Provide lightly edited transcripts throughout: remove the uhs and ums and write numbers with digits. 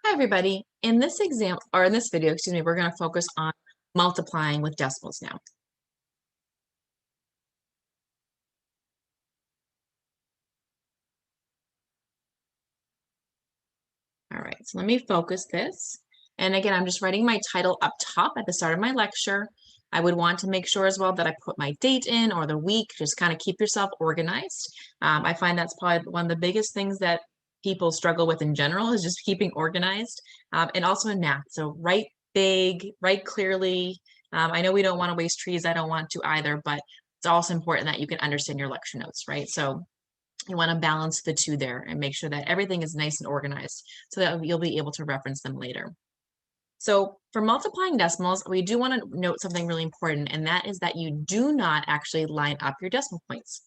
Hi everybody. In this example, or in this video, excuse me, we're going to focus on multiplying with decimals now. All right, so let me focus this. And again, I'm just writing my title up top at the start of my lecture. I would want to make sure as well that I put my date in or the week, just kind of keep yourself organized. I find that's probably one of the biggest things that people struggle with in general is just keeping organized, and also in math. So write big, write clearly. I know we don't want to waste trees. I don't want to either, but it's also important that you can understand your lecture notes, right? So you want to balance the two there and make sure that everything is nice and organized so that you'll be able to reference them later. So for multiplying decimals, we do want to note something really important, and that is that you do not actually line up your decimal points.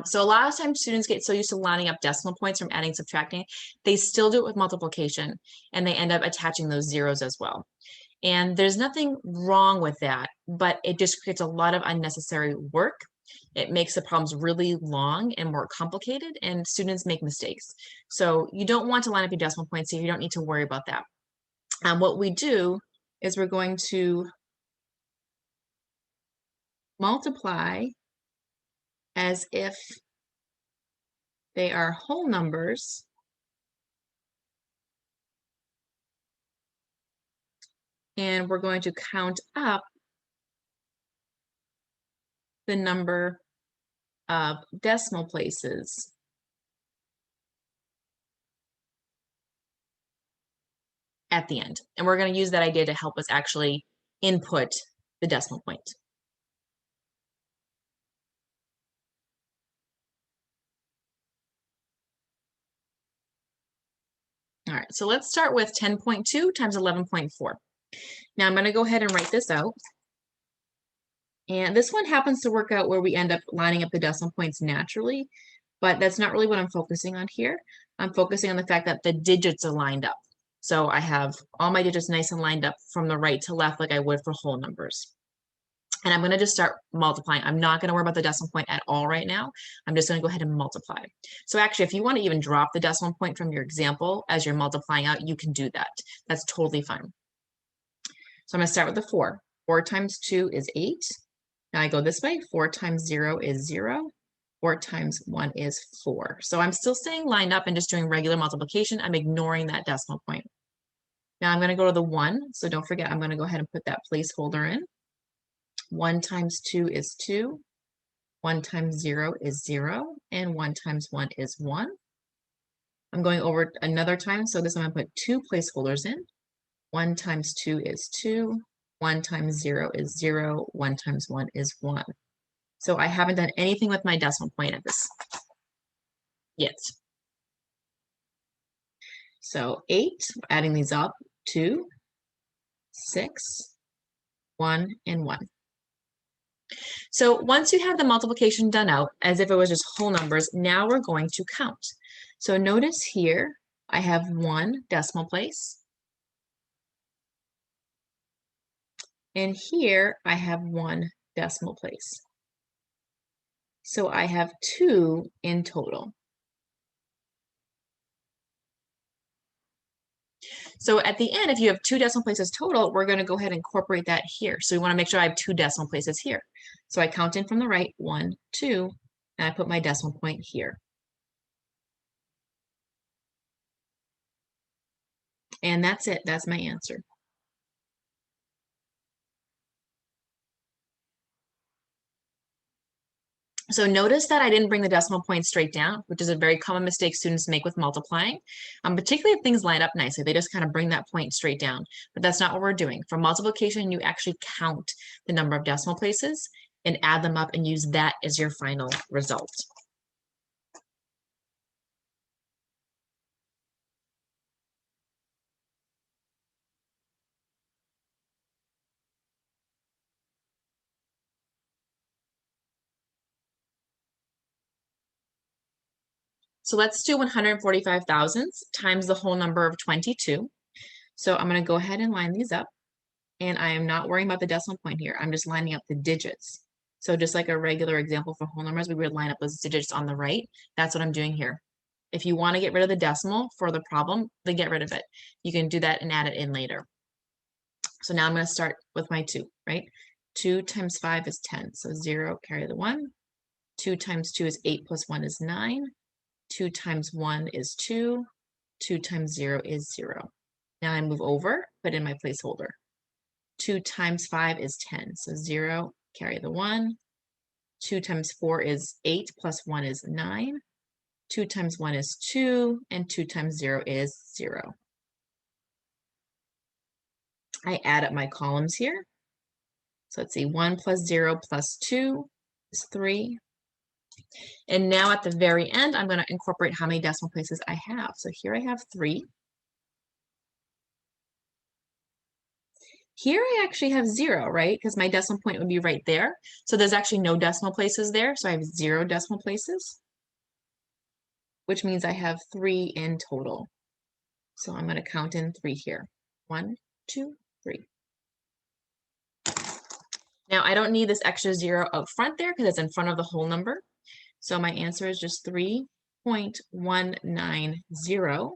So a lot of times students get so used to lining up decimal points from adding, subtracting, they still do it with multiplication, and they end up attaching those zeros as well. And there's nothing wrong with that, but it just creates a lot of unnecessary work. It makes the problems really long and more complicated, and students make mistakes. So you don't want to line up your decimal points here. You don't need to worry about that. What we do is we're going to multiply as if they are whole numbers, and we're going to count up the number of decimal places at the end. And we're going to use that idea to help us actually input the decimal point. All right, so let's start with 10.2 times 11.4. Now I'm going to go ahead and write this out. And this one happens to work out where we end up lining up the decimal points naturally, but that's not really what I'm focusing on here. I'm focusing on the fact that the digits are lined up. So I have all my digits nice and lined up from the right to left like I would for whole numbers. And I'm going to just start multiplying. I'm not going to worry about the decimal point at all right now. I'm just going to go ahead and multiply. So actually, if you want to even drop the decimal point from your example as you're multiplying out, you can do that. That's totally fine. So I'm going to start with the 4. 4 times 2 is 8. Now I go this way. 4 times 0 is 0. 4 times 1 is 4. So I'm still staying lined up and just doing regular multiplication. I'm ignoring that decimal point. Now I'm going to go to the 1. So don't forget, I'm going to go ahead and put that placeholder in. 1 times 2 is 2. 1 times 0 is 0. And 1 times 1 is 1. I'm going over another time. So this time I'm going to put 2 placeholders in. 1 times 2 is 2. 1 times 0 is 0. 1 times 1 is 1. So I haven't done anything with my decimal point at this yet. So 8, adding these up, 2, 6, 1, and 1. So once you have the multiplication done out, as if it was just whole numbers, now we're going to count. So notice here, I have 1 decimal place. And here I have 1 decimal place. So I have 2 in total. So at the end, if you have 2 decimal places total, we're going to go ahead and incorporate that here. So we want to make sure I have 2 decimal places here. So I count in from the right, 1, 2, and I put my decimal point here. And that's it. That's my answer. So notice that I didn't bring the decimal point straight down, which is a very common mistake students make with multiplying, particularly if things line up nicely. They just kind of bring that point straight down, but that's not what we're doing. For multiplication, you actually count the number of decimal places and add them up and use that as your final result. So let's do 145 thousandths times the whole number of 22. So I'm going to go ahead and line these up, and I am not worrying about the decimal point here. I'm just lining up the digits. So just like a regular example for whole numbers, we would line up those digits on the right. That's what I'm doing here. If you want to get rid of the decimal for the problem, then get rid of it. You can do that and add it in later. So now I'm going to start with my 2, right? 2 times 5 is 10. So 0, carry the 1. 2 times 2 is 8 plus 1 is 9. 2 times 1 is 2. 2 times 0 is 0. Now I move over, put in my placeholder. 2 times 5 is 10. So 0, carry the 1. 2 times 4 is 8 plus 1 is 9. 2 times 1 is 2, and 2 times 0 is 0. I add up my columns here. So let's see, 1 plus 0 plus 2 is 3. And now at the very end, I'm going to incorporate how many decimal places I have. So here I have 3. Here I actually have 0, right? Because my decimal point would be right there. So there's actually no decimal places there. So I have 0 decimal places, which means I have 3 in total. So I'm going to count in 3 here. 1, 2, 3. Now I don't need this extra 0 up front there because it's in front of the whole number. So my answer is just 3.190.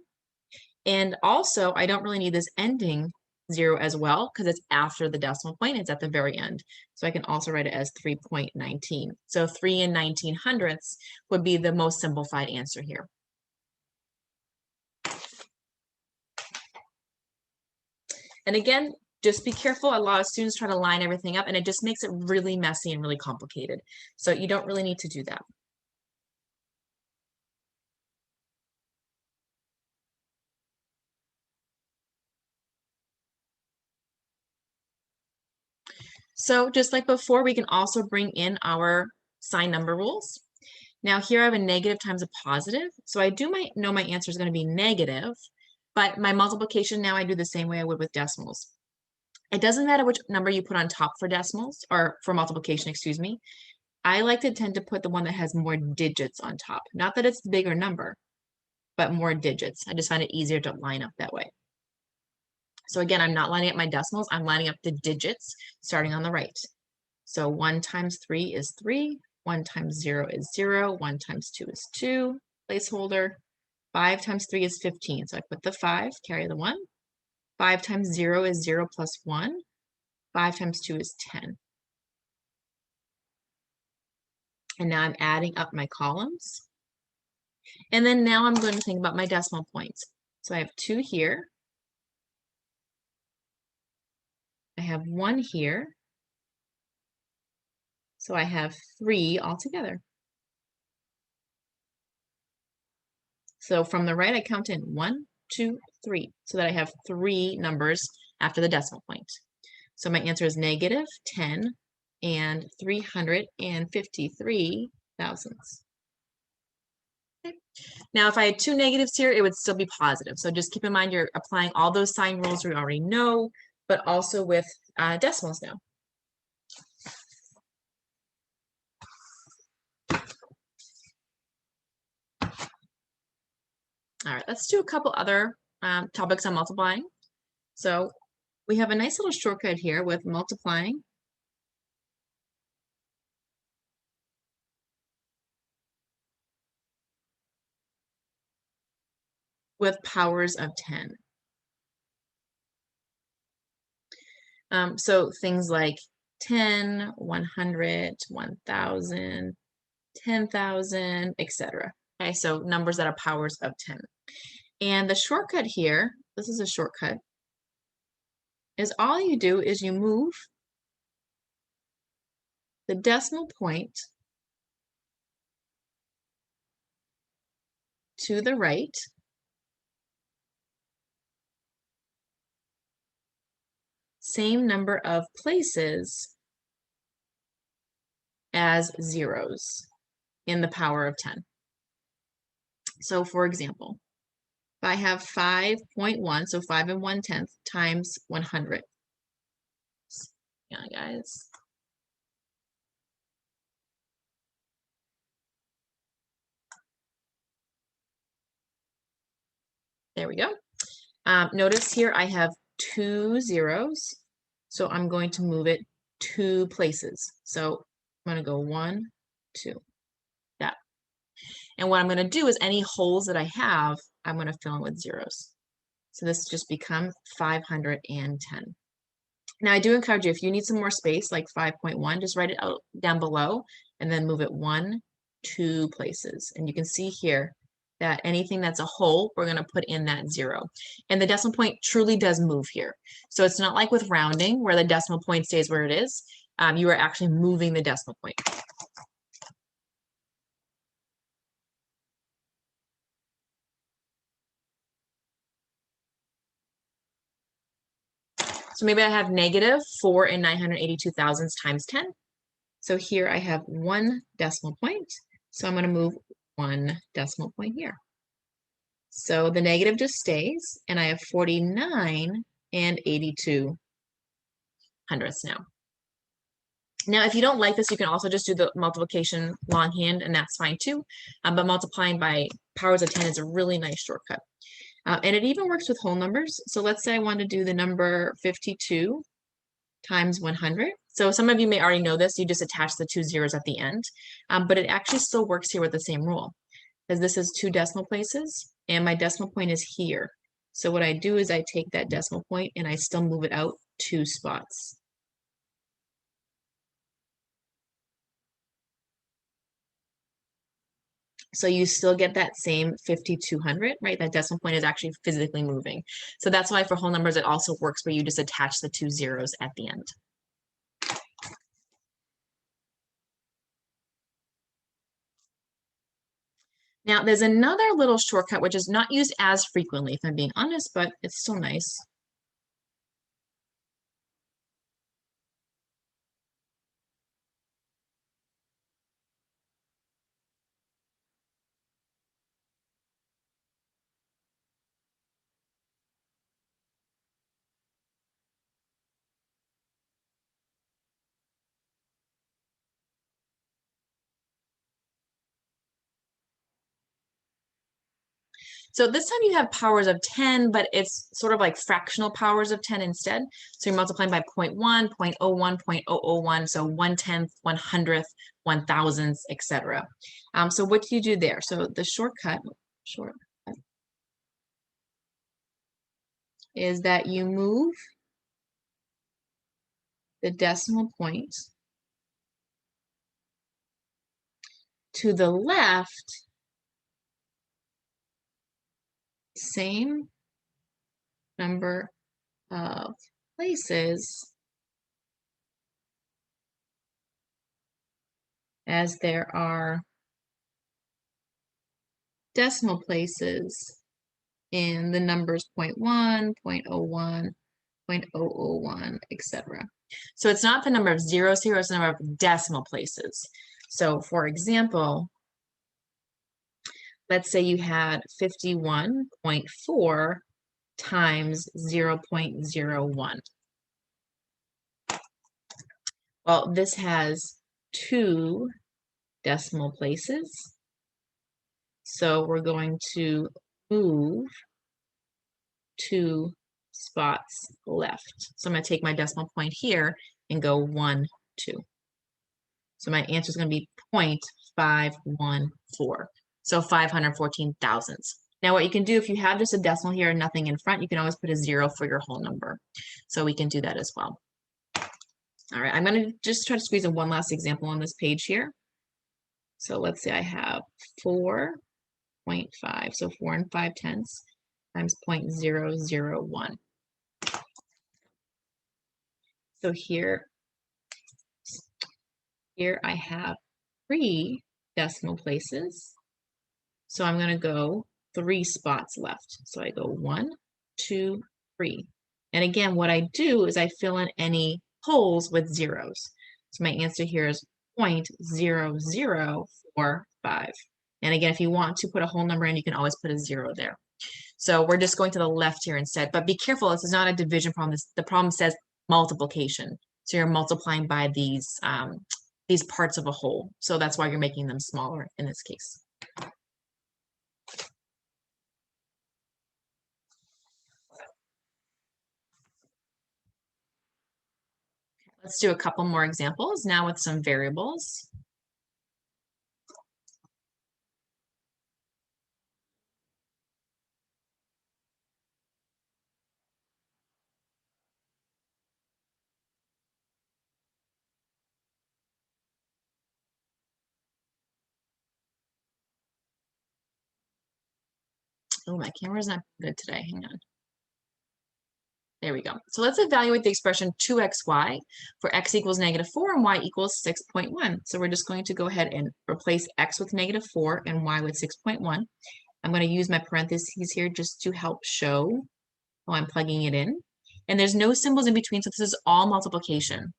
And also, I don't really need this ending 0 as well because it's after the decimal point. It's at the very end. So I can also write it as 3.19. So 3 and 19 hundredths would be the most simplified answer here. And again, just be careful. A lot of students try to line everything up, and it just makes it really messy and really complicated. So you don't really need to do that. So just like before, we can also bring in our sign number rules. Now here I have a negative times a positive. So I do know my answer is going to be negative, but my multiplication now I do the same way I would with decimals. It doesn't matter which number you put on top for decimals, or for multiplication, excuse me. I like to tend to put the one that has more digits on top. Not that it's the bigger number, but more digits. I just find it easier to line up that way. So again, I'm not lining up my decimals, I'm lining up the digits starting on the right. So 1 times 3 is 3, 1 times 0 is 0, 1 times 2 is 2, placeholder. 5 times 3 is 15, so I put the 5, carry the 1. 5 times 0 is 0 plus 1. 5 times 2 is 10. And now I'm adding up my columns. And then now I'm going to think about my decimal points. So I have 2 here. I have 1 here. So I have 3 altogether. So from the right, I count in 1, 2, 3, so that I have 3 numbers after the decimal point. So my answer is negative 10 and 353 thousandths. Okay. Now, if I had 2 negatives here, it would still be positive. So just keep in mind you're applying all those sign rules we already know, but also with decimals now. All right, let's do a couple other topics on multiplying. So we have a nice little shortcut here with multiplying with powers of 10. So things like 10, 100, 1,000, 10,000, etc. Okay, so numbers that are powers of 10. And the shortcut here, this is a shortcut, is all you do is you move the decimal point to the right, same number of places as zeros in the power of 10. So for example, if I have 5.1, so 5 and 1/10 times 100. Yeah, guys. There we go. Notice here I have two zeros. So I'm going to move it two places. So I'm going to go 1, 2, that. And what I'm going to do is any holes that I have, I'm going to fill in with zeros. So this just becomes 510. Now I do encourage you, if you need some more space, like 5.1, just write it out down below and then move it 1, 2 places. And you can see here that anything that's a hole, we're going to put in that 0. And the decimal point truly does move here. So it's not like with rounding where the decimal point stays where it is. You are actually moving the decimal point. So maybe I have -4 and 982 thousandths times 10. So here I have 1 decimal point. So I'm going to move 1 decimal point here. So the negative just stays, and I have 49 and 82 hundredths now. Now, if you don't like this, you can also just do the multiplication longhand, and that's fine too. But multiplying by powers of 10 is a really nice shortcut. And it even works with whole numbers. So let's say I want to do the number 52 times 100. So some of you may already know this. You just attach the 2 zeros at the end. But it actually still works here with the same rule, because this is 2 decimal places, and my decimal point is here. So what I do is I take that decimal point and I still move it out 2 spots. So you still get that same 5,200, right? That decimal point is actually physically moving. So that's why for whole numbers, it also works where you just attach the 2 zeros at the end. Now, there's another little shortcut, which is not used as frequently, if I'm being honest, but it's still nice. So this time you have powers of 10, but it's sort of like fractional powers of 10 instead. So you're multiplying by 0.1, 0.01, 0.001, so 1/10th, 1/100th, 1,000th, etc. So what do you do there? So the shortcut is that you move the decimal point to the left, same number of places as there are decimal places in the numbers 0.1, 0.01, 0.001, etc. So it's not the number of zeros here, it's the number of decimal places. So for example, let's say you had 51.4 times 0.01. Well, this has 2 decimal places. So we're going to move 2 spots left. So I'm going to take my decimal point here and go 1, 2. So my answer is going to be 0.514. So 514 thousandths. Now what you can do, if you have just a decimal here and nothing in front, you can always put a 0 for your whole number. So we can do that as well. All right, I'm going to just try to squeeze in one last example on this page here. So let's say I have 4.5, so 4 5/10 times 0.001. So here I have 3 decimal places. So I'm going to go 3 spots left. So I go 1, 2, 3. And again, what I do is I fill in any holes with zeros. So my answer here is 0.0045. And again, if you want to put a whole number in, you can always put a 0 there. So we're just going to the left here instead. But be careful, this is not a division problem. The problem says multiplication. So you're multiplying by these parts of a whole. So that's why you're making them smaller in this case. Let's do a couple more examples now with some variables. Oh, my camera's not good today. Hang on. There we go. So let's evaluate the expression 2xy for x equals -4 and y equals 6.1. So we're just going to go ahead and replace x with -4 and y with 6.1. I'm going to use my parentheses here just to help show how I'm plugging it in. And there's no symbols in between, so this is all multiplication.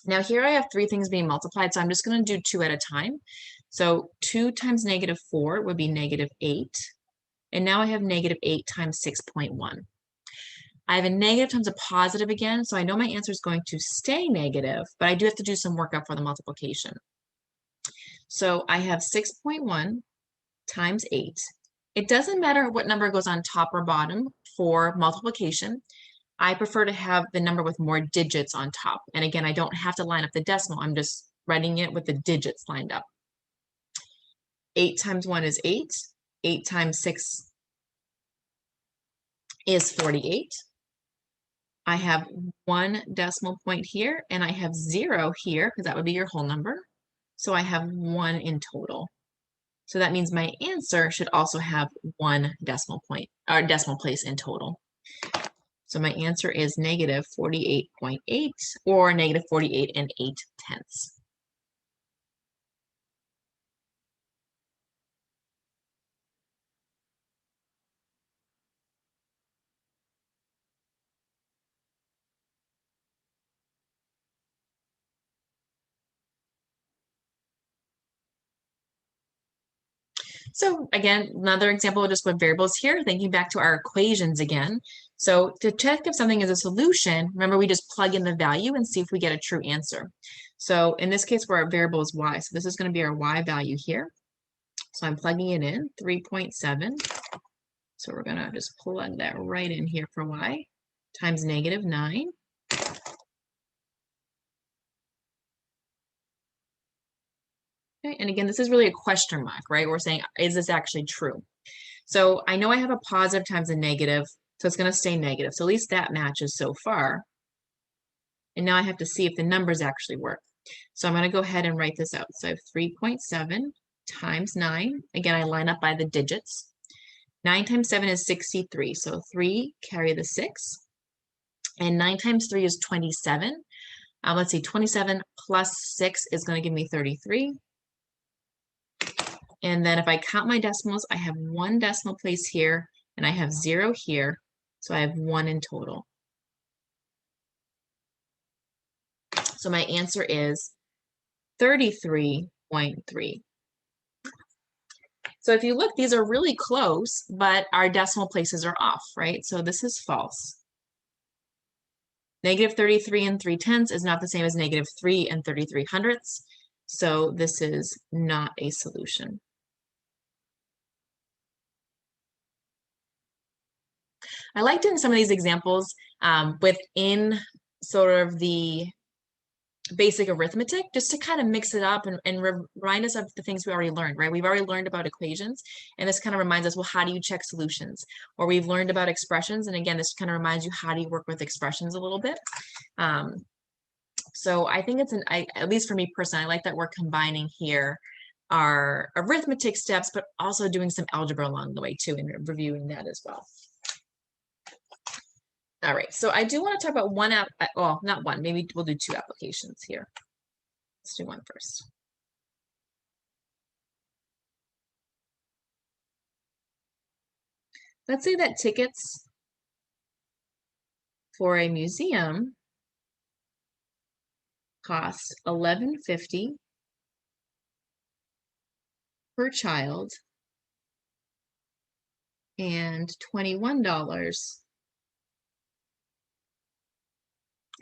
Now here I have three things being multiplied, so I'm just going to do two at a time. So 2 times -4 would be -8. And now I have -8 times 6.1. I have a negative times a positive again, so I know my answer is going to stay negative, but I do have to do some workup for the multiplication. So I have 6.1 times 8. It doesn't matter what number goes on top or bottom for multiplication. I prefer to have the number with more digits on top. And again, I don't have to line up the decimal. I'm just writing it with the digits lined up. 8 times 1 is 8. 8 times 6 is 48. I have one decimal point here, and I have 0 here, because that would be your whole number. So I have 1 in total. So that means my answer should also have one decimal point, or decimal place in total. So my answer is -48.8, or -48 and 8/10. So again, another example just with variables here, thinking back to our equations again. So to check if something is a solution, remember we just plug in the value and see if we get a true answer. So in this case, where our variable is y, so this is going to be our y value here. So I'm plugging it in, 3.7. So we're going to just plug that right in here for y, times -9. Okay, and again, this is really a question mark, right? We're saying, is this actually true? So I know I have a positive times a negative, so it's going to stay negative. So at least that matches so far. And now I have to see if the numbers actually work. So I'm going to go ahead and write this out. So I have 3.7 times 9. Again, I line up by the digits. 9 times 7 is 63. So 3 carry the 6. And 9 times 3 is 27. Let's see, 27 plus 6 is going to give me 33. And then if I count my decimals, I have one decimal place here, and I have 0 here. So I have 1 in total. So my answer is 33.3. So if you look, these are really close, but our decimal places are off, right? So this is false. -33 and 3/10 is not the same as -3 and 33/100. So this is not a solution. I like doing some of these examples within sort of the basic arithmetic, just to kind of mix it up and remind us of the things we already learned, right? We've already learned about equations, and this kind of reminds us, well, how do you check solutions? Or we've learned about expressions, and again, this kind of reminds you, how do you work with expressions a little bit? So I think at least for me personally, I like that we're combining here our arithmetic steps, but also doing some algebra along the way too, and reviewing that as well. All right, so I do want to talk about one app, well, not one, maybe we'll do two applications here. Let's do one first. Let's say that tickets for a museum cost $11.50 per child and $21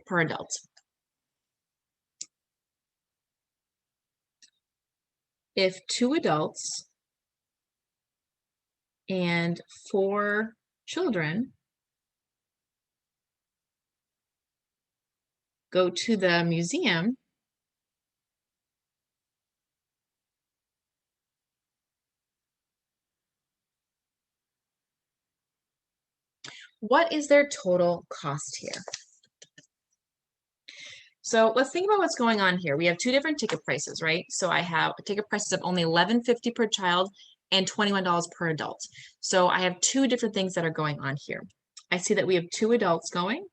per adult. If 2 adults and 4 children go to the museum, what is their total cost here? So let's think about what's going on here. We have two different ticket prices, right? So I have ticket prices of only $11.50 per child and $21 per adult. So I have two different things that are going on here. I see that we have two adults going.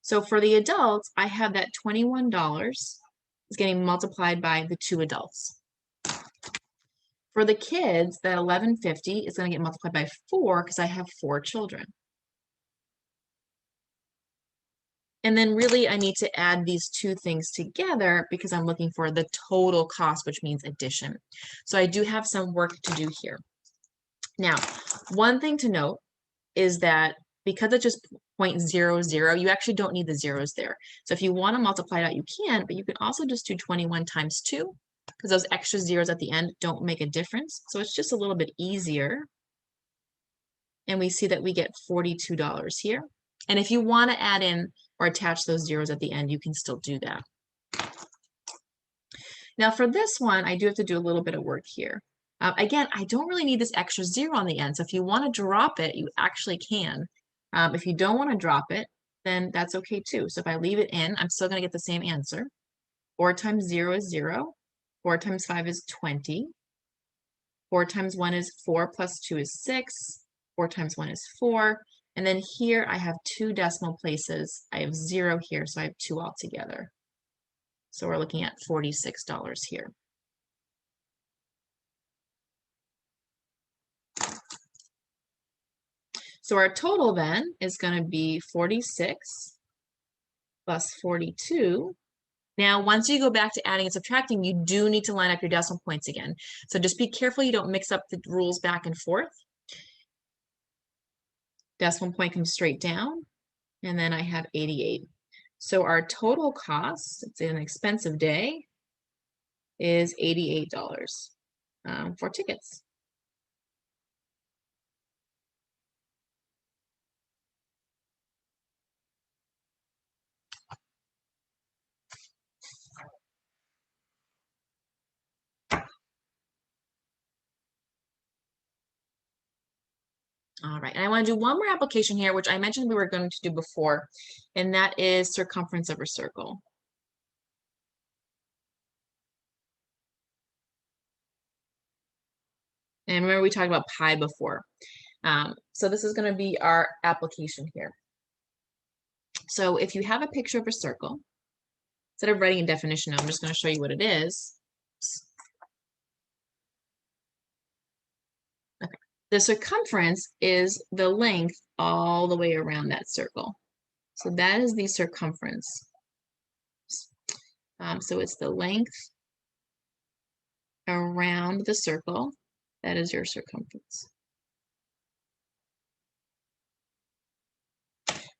So for the adults, I have that $21 is getting multiplied by the two adults. For the kids, that $11.50 is going to get multiplied by 4 because I have 4 children. And then really I need to add these two things together because I'm looking for the total cost, which means addition. So I do have some work to do here. Now, one thing to note is that because it's just 0.00, you actually don't need the zeros there. So if you want to multiply it out, you can, but you can also just do 21 times 2 because those extra zeros at the end don't make a difference. So it's just a little bit easier. And we see that we get $42 here. And if you want to add in or attach those zeros at the end, you can still do that. Now for this one, I do have to do a little bit of work here. Again, I don't really need this extra 0 on the end. So if you want to drop it, you actually can. If you don't want to drop it, then that's okay too. So if I leave it in, I'm still going to get the same answer. 4 times 0 is 0. 4 times 5 is 20. 4 times 1 is 4 plus 2 is 6. 4 times 1 is 4. And then here I have 2 decimal places. I have 0 here, so I have 2 altogether. So we're looking at $46 here. So our total then is going to be 46 plus 42. Now, once you go back to adding and subtracting, you do need to line up your decimal points again. So just be careful you don't mix up the rules back and forth. Decimal point comes straight down, and then I have 88. So our total cost, it's an expensive day, is $88 for tickets. All right, and I want to do one more application here, which I mentioned we were going to do before, and that is circumference of a circle. And remember we talked about pi before. So this is going to be our application here. So if you have a picture of a circle, instead of writing a definition, I'm just going to show you what it is. Okay. The circumference is the length all the way around that circle. So that is the circumference. So it's the length around the circle. That is your circumference.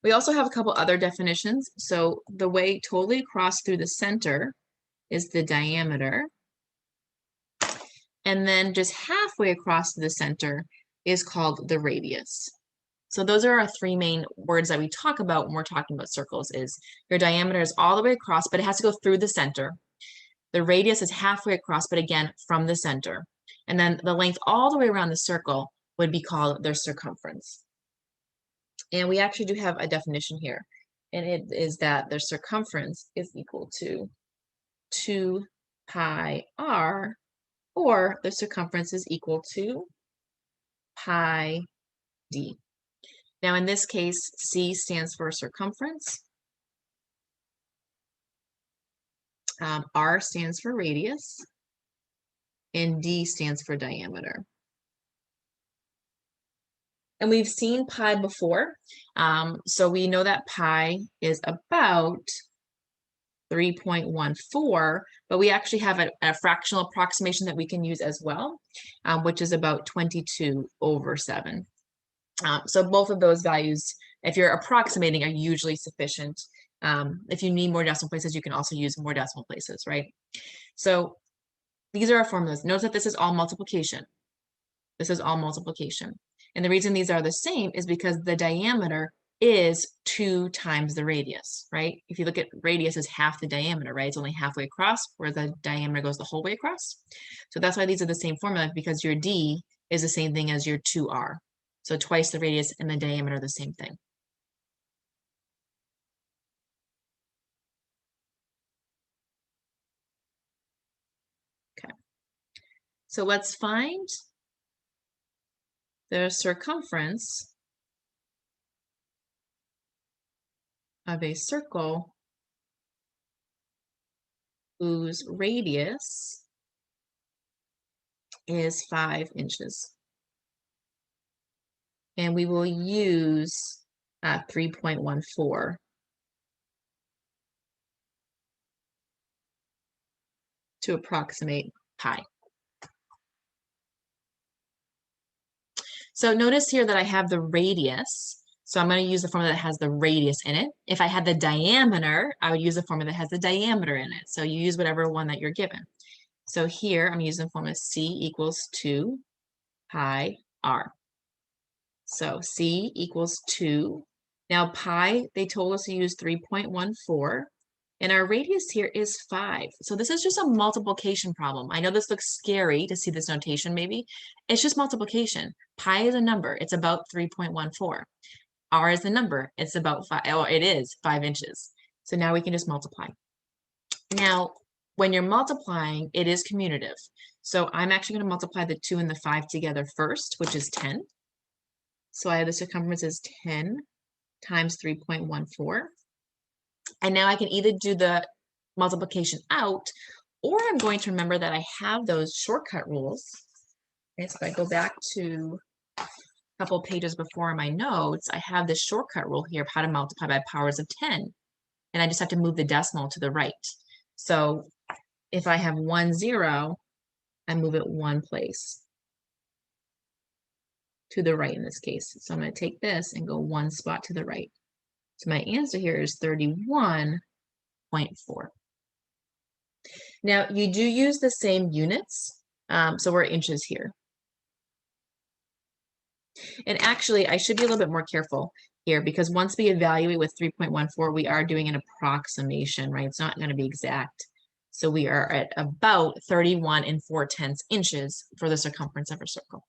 We also have a couple other definitions. So the way totally across through the center is the diameter. And then just halfway across the center is called the radius. So those are our three main words that we talk about when we're talking about circles is your diameter is all the way across, but it has to go through the center. The radius is halfway across, but again, from the center. And then the length all the way around the circle would be called their circumference. And we actually do have a definition here, and it is that the circumference is equal to 2 pi r, or the circumference is equal to pi d. Now in this case, C stands for circumference, R stands for radius, and D stands for diameter. And we've seen pi before, so we know that pi is about 3.14, but we actually have a fractional approximation that we can use as well, which is about 22/7. So both of those values, if you're approximating, are usually sufficient. If you need more decimal places, you can also use more decimal places, right? So these are our formulas. Notice that this is all multiplication. This is all multiplication. And the reason these are the same is because the diameter is 2 times the radius, right? If you look at radius as half the diameter, right? It's only halfway across, where the diameter goes the whole way across. So that's why these are the same formula, because your D is the same thing as your 2R. So twice the radius and the diameter are the same thing. Okay. So let's find the circumference of a circle whose radius is 5 inches. And we will use 3.14 to approximate pi. So notice here that I have the radius. So I'm going to use the formula that has the radius in it. If I had the diameter, I would use the formula that has the diameter in it. So you use whatever one that you're given. So here I'm using the formula C equals 2 pi r. So C equals 2. Now pi, they told us to use 3.14. And our radius here is 5. So this is just a multiplication problem. I know this looks scary to see this notation maybe. It's just multiplication. Pi is a number. It's about 3.14. R is the number. It's about 5. Oh, it is 5 inches. So now we can just multiply. Now, when you're multiplying, it is commutative. So I'm actually going to multiply the 2 and the 5 together first, which is 10. So I have the circumference is 10 times 3.14. And now I can either do the multiplication out, or I'm going to remember that I have those shortcut rules. Okay, so if I go back to a couple pages before in my notes, I have this shortcut rule here of how to multiply by powers of 10. And I just have to move the decimal to the right. So if I have 1, 0, I move it one place to the right in this case. So I'm going to take this and go one spot to the right. So my answer here is 31.4. Now, you do use the same units, so we're inches here. And actually, I should be a little bit more careful here, because once we evaluate with 3.14, we are doing an approximation, right? It's not going to be exact. So we are at about 31 4/10 inches for the circumference of a circle.